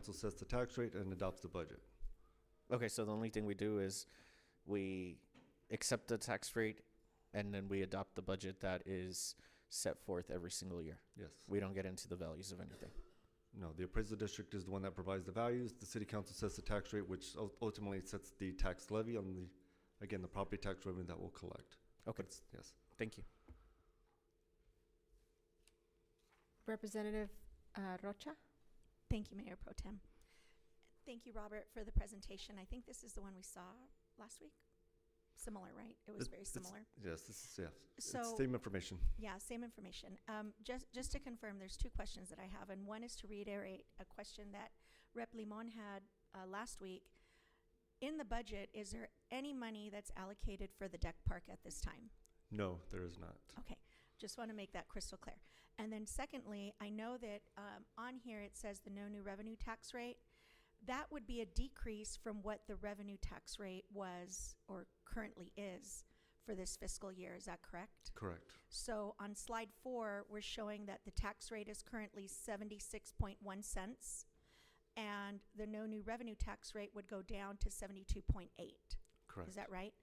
council sets the tax rate and adopts the budget. Okay, so the only thing we do is we accept the tax rate and then we adopt the budget that is set forth every single year. Yes. We don't get into the values of anything. No, the appraisal district is the one that provides the values. The city council sets the tax rate, which ultimately sets the tax levy on the, again, the property tax revenue that we'll collect. Okay, Yes. thank you. Representative Rocha? Thank you, Mayor Pro Tem. Thank you, Robert, for the presentation. I think this is the one we saw last week. Similar, right? It was very similar. Yes, this is, yes. So- It's same information. Yeah, same information. Just to confirm, there's two questions that I have, and one is to reiterate a question that Rep. Limon had last week. In the budget, is there any money that's allocated for the deck park at this time? No, there is not. Okay, just want to make that crystal clear. And then secondly, I know that on here it says the no new revenue tax rate. That would be a decrease from what the revenue tax rate was or currently is for this fiscal year. Is that correct? Correct. So on slide 4, we're showing that the tax rate is currently 76.1 cents, and the no new revenue tax rate would go down to 72.8. Correct. Is that right?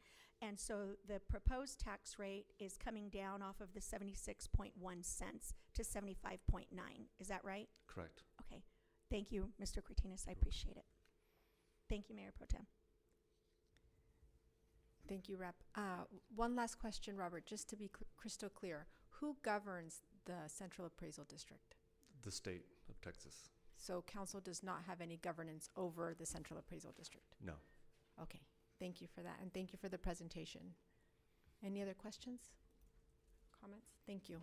And so the proposed tax rate is coming down off of the 76.1 cents to 75.9. Is that right? Correct. Okay. Thank you, Mr. Cortines. I appreciate it. Thank you, Mayor Pro Tem. Thank you, Rep. One last question, Robert, just to be crystal clear. Who governs the Central Appraisal District? The state of Texas. So council does not have any governance over the Central Appraisal District? No. Okay, thank you for that, and thank you for the presentation. Any other questions? Comments? Thank you.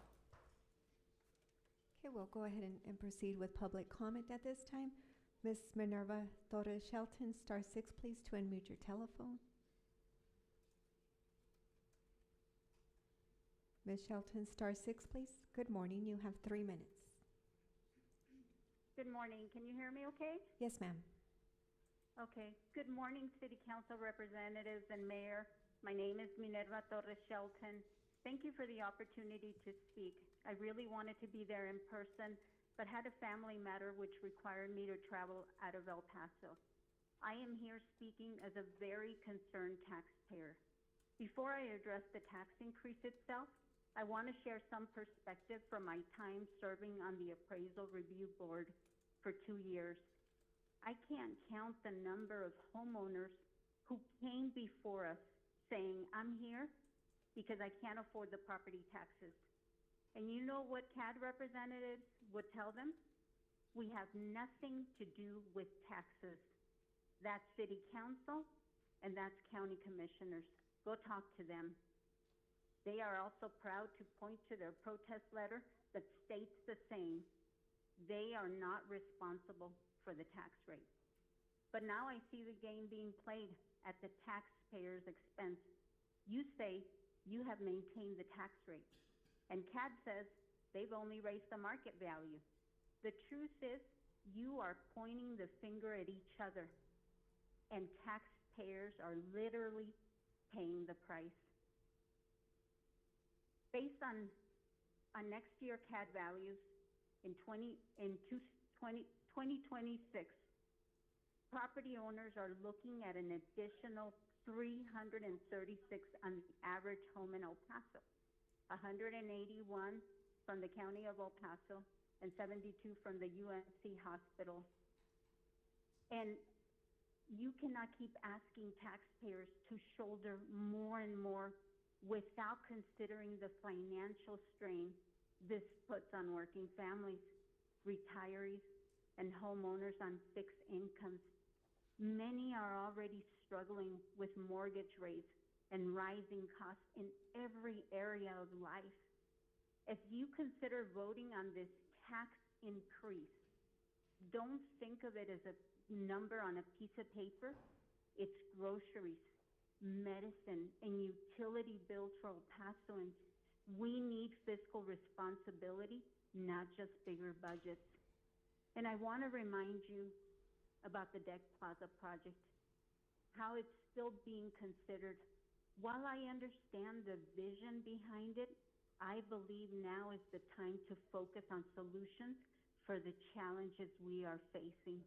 Okay, we'll go ahead and proceed with public comment at this time. Ms. Minerva Torres Shelton, star 6, please, to unmute your telephone. Ms. Shelton, star 6, please. Good morning. You have 3 minutes. Good morning. Can you hear me okay? Yes, ma'am. Okay. Good morning, City Council representatives and Mayor. My name is Minerva Torres Shelton. Thank you for the opportunity to speak. I really wanted to be there in person, but had a family matter which required me to travel out of El Paso. I am here speaking as a very concerned taxpayer. Before I address the tax increase itself, I want to share some perspective from my time serving on the Appraisal Review Board for 2 years. I can't count the number of homeowners who came before us saying, I'm here because I can't afford the property taxes. And you know what CAD representatives would tell them? We have nothing to do with taxes. That's City Council and that's County Commissioners. Go talk to them. They are also proud to point to their protest letter that states the same. They are not responsible for the tax rate. But now I see the game being played at the taxpayer's expense. You say you have maintained the tax rate, and CAD says they've only raised the market value. The truth is you are pointing the finger at each other, and taxpayers are literally paying the price. Based on next year CAD values in 2026, property owners are looking at an additional $336 on the average home in El Paso, 181 from the County of El Paso, and 72 from the UNC Hospital. And you cannot keep asking taxpayers to shoulder more and more without considering the financial strain this puts on working families, retirees, and homeowners on fixed incomes. Many are already struggling with mortgage rates and rising costs in every area of life. If you consider voting on this tax increase, don't think of it as a number on a piece of paper. It's groceries, medicine, and utility bills for El Pasoans. We need fiscal responsibility, not just bigger budgets. And I want to remind you about the Deck Plaza project, how it's still being considered. While I understand the vision behind it, I believe now is the time to focus on solutions for the challenges we are facing.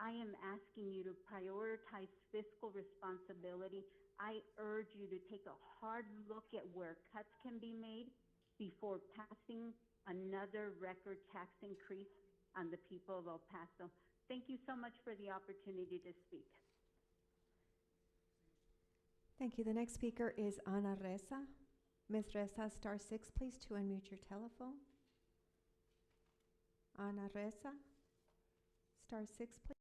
I am asking you to prioritize fiscal responsibility. I urge you to take a hard look at where cuts can be made before passing another record tax increase on the people of El Paso. Thank you so much for the opportunity to speak. Thank you. The next speaker is Ana Reza. Ms. Reza, star 6, please, to unmute your telephone. Ana Reza, star 6, please.